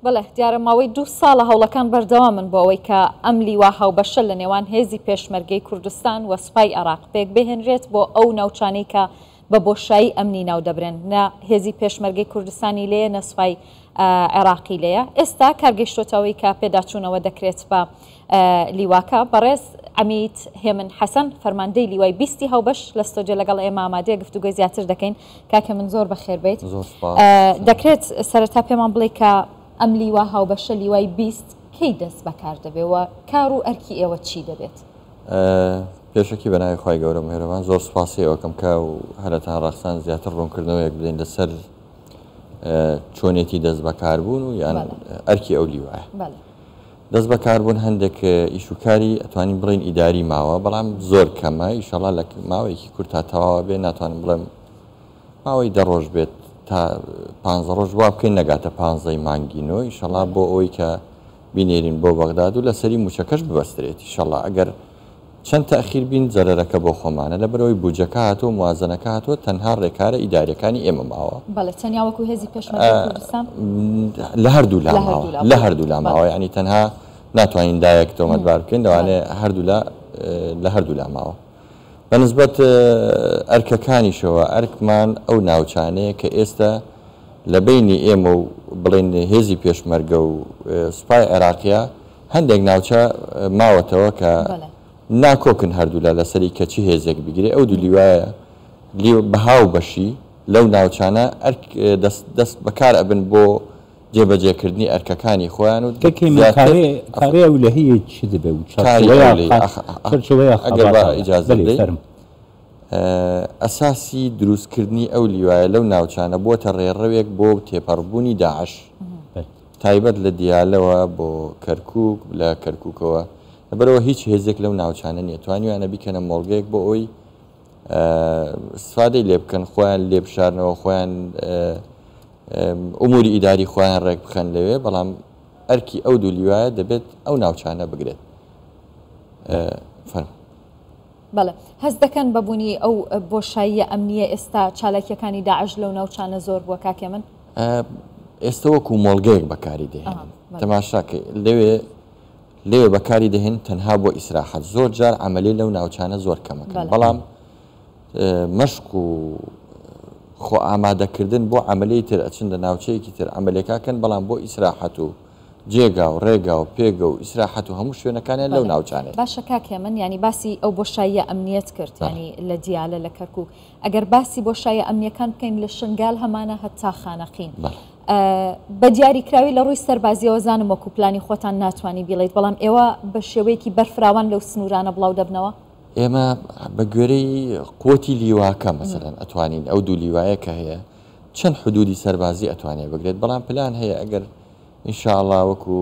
بەڵێ دیارە ماوەی 2 ساڵە هەوڵەکان بەردەوامن بۆ ئەوەی کە ئەم لیوا هاوبەشە لە نێوان هێزی پێشمەرگەی کوردستان و سوپای عێراق پێک بهێنرێت بۆ ئەو ناوچانەی کە بە بۆشایی ئەمنی ناو دەبرێن، نە هێزی پێشمەرگەی کوردستانی لێیە نە سوپای عێراقی لێیە. ئێستا کارگەیشتۆتەوەی کە پێداچوونەوە دەکرێت بە لیواکە. بەڕێز عەمید هێمن حەسەن فەرماندەی لیوای 20 هاوبەش لە ستۆدیۆ لەگەڵ ئێمە ئامادەیە گفتوگۆی زیاتر دەکەین. کاکە من زۆر بەخێر بیت. دەکرێت سەرەتا پێمان بڵێ کە ئەم لیوا هاوبەشە لیوای 20 کەی دەست بەکار دەبێەوە، کار و ئەرکی ئێوە چی دەبێت؟ پێشەکی بەناوی خی گەورە مهرەبان زۆر سپاسی ئەوکەم کا و هەرەتان ڕاستان زیاتر ڕوونکردنەوەیەک بدەین لەسەر چۆنێتی دەست بەکاربوون و یان ئەرکی ئەو لیوایە. دەست بەکاربوون هەندێک ئیشوکاری ئەتوانین بڵین ئیداری ماوە، بەڵام زۆر کەمە. ئیشەڵا لە ماوەیەکی کورت تا تەواوە بێ، ناتوانم بڵێم ماوەی 10 ڕۆژ بێت تا 15 ڕۆژ وا بکەین نەگاتە 15 مانگینەوە ئیشەڵا بۆ ئەوەی کە بینێرین بۆ بەغداد و لەسەری موچەکەش ببەسترێت. ئیشەڵا ئەگەر چەند تەخیر بین زەرەرەکە بۆ خۆمانە لەبەرەوەی بوجەکە هاتووە موازنەکە هاتووە تەنها ڕێکارە ئیداریەکانی ئێمە ماوە. بەڵێ تەنیا وەکو هێزی پێشمەرگەی کوردستان لە هەردوو لا ماوە، لە هەردوو لا ماوە، یعنی تەنها ناتوانین دایەک تۆمەتبار بکەین، دەوانێت لە هەردوو لا ماوە. بەنسبەت ئەرکەکانیشەوە ئەرکمان ئەو ناوچانەیە کە ئێستا لە بینی ئێمە و بڵێن هێزی پێشمەرگە و سوپای عێراقیە هەندێک ناوچە ماوەتەوە کە ناکۆکن هەردوو لە لەسەری کەچی هێزێک بگرێ. ئەو دوو لیوایە بەهاو بەشی لەو ناوچانە دەست بەکار ئەبن بۆ جێبەجێکردنی ئەرکەکانی خۆیان و کارێ ئەو لە هەیە چی دەبێ و ئیجازە ئەساسی دروستکردنی ئەو لیوایە لەو ناوچانە بۆتە ڕێڕەوێک بۆ تێپەڕبوونی داعش، تایبەت لە دیالەوە بۆ کەرکووک، لە کەرکووکەوە لەبەرەوە هیچ هێزێک لەو ناوچانە نییە توانیوانە بیکەنە مۆڵگەیەک بۆ ئەوی سفادەی لێ بکەن، خۆیان لێ بشارنەوە، خۆیان ئوموری ئیداری خۆیان ڕێک بخەن لەوێ. بەڵام ئەرکی ئەو دوو لیوایە دەبێت ئەو ناوچانە بگرێت. بەڵێ هەست دەکەن بەبوونی ئەو بۆشاییە ئەمنیە ئێستا چالاکیەکانی داعش لەو ناوچانە زۆر بووە کاکێ من؟ ئێستا وەکو مۆڵگەیەک بەکاری دەهێن، تەماشاکە لێوێ بەکاری دەهێن تەنها بۆ ئیسراحەت. زۆر جار عەمەلی لەو ناوچانە زۆر کەمەکەن، بەڵام مەشق و خۆ ئامادەکردن بۆ عەمەلی تر ئەچن لە ناوچەیەکی تر عەمەلەکەکەن، بەڵام بۆ ئیسراحەت و جێگا و ڕێگا و پێگە و ئیسراحەت و هەموو شوێنەکانیان لەو ناوچانێت. باشە کاکێ من ینی باسی ئەو بۆشاییە ئەمنیەت کرد، ینی لە دیالە لە کەرکووک. ئەگەر باسی بۆشاییە ئەمنیەکان بکەین لە شنگال هەمانە هەتا خانەقین بە دیاریکراوی لە ڕووی سەربازیەوە زانم وەکو پلانی خۆتان ناتوانانی بیڵیت، بەڵام ئێوە بە شێوەیەکی بەرفراوان لەو سنوورانە بڵاو دەبنەوە. ئێمە بە گوێرەی قوتی لیواکە مەسەرەن ئەتوانین ئەو دوو لیوایە کە هەیە چەند حدودی سەربازی ئەتوانێت بگرێت، بەڵام پلان هەیە ئەگەر ئینشاءڵڵا وەکو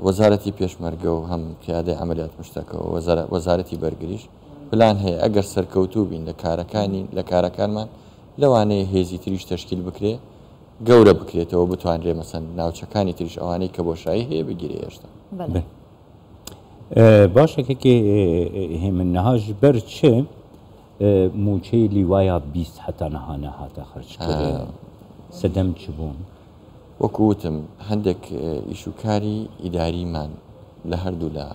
وەزارەتی پێشمەرگە و هەم پیادەی عەمەلیات مشتەکەەوە وەزارەتی بەرگریش پلان هەیە ئەگەر سەرکەوتوو بین لە کارەکانمان لەوانەیە هێزی تریش تەشکیل بکرێ، گەورە بکرێتەوە بتوانرێ مەسەن ناوچەکانی تریش ئەوانەی کە بۆشایی هەیە بگیرێ. هێشتا باشەکەکی هێمن نەهاژ بەر چێ موچەی لیوایە 20 هەتا نەهانە هاتە خەرجکردێ سەدەم چ بوون؟ وەکووتم هەندێک ئیشوکاری ئیداریمان لە هەردوو لە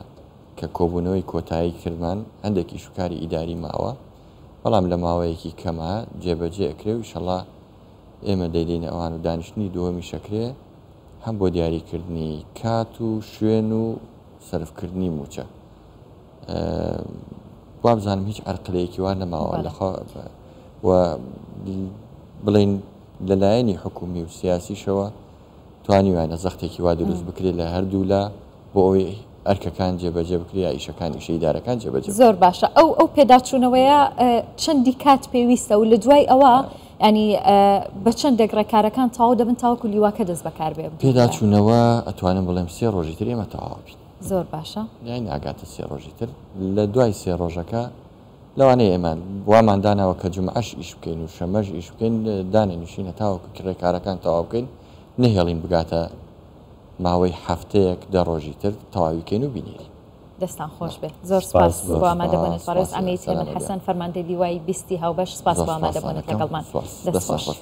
کە کۆبوونەوەی کۆتایی کردمان هەندێک ئیشوکاری ئیداری ماوە، بەڵام لە ماوەیەکی کەمە جێبەجێ ئەکرێ و ئینشەڵڵا ئێمە دەیدەینە ئەوان و دانیشتنی دووەمی شەکرێ هەم بۆ دیاریکردنی کات و شوێن و سەرفکردنی موچە. وا بزانم هیچ عەرقلەیەکی وان نەماوە و بڵین لەلایەنی حکومی و سیاسیشەوە توانیوانە زەختێکی وا دروست بکرێت لە هەردوو لە بۆ ئەوەی ئەرکەکان جێبەجێ بکرێت یا ئیشەکان ئیشەیدارەکان جێبەجێ. زۆر باشە. ئەو پێداچوونەوەیە چەندی کات پێویستە و لە دوای ئەوە ینی بە چەندێک ڕێکارەکان تاوا دەبن تاوەکو لیواکە دەست بەکار بێ؟ پێداچوونەوە ئەتوانم بڵێم 3 ڕۆژی تر ئێمە تەواو بین. زۆر باشە. یان ناگاتە 3 ڕۆژی تر. لە دوای 3 ڕۆژەکە لەوانەیە ئێمان وامان داناوە کە جومعەش ئیش بکەین و شەمەش ئیش بکەین دانێنشینە تاوەکو ڕێکارەکان تەواو بکەین، نەهێڵین بگاتە ماوەی هەفتەیەک 10 ڕۆژی تر تەواویکەین و بینیری. دەستان خۆش بێت. زۆر سپاس بۆ ئامادەبوونت بەڕێز عەمید هێمن حەسەن فەرماندەی لیوای 20 هاوبەش. سپاس بۆ ئامادەبوونت لەگەڵمان. دەست خۆش.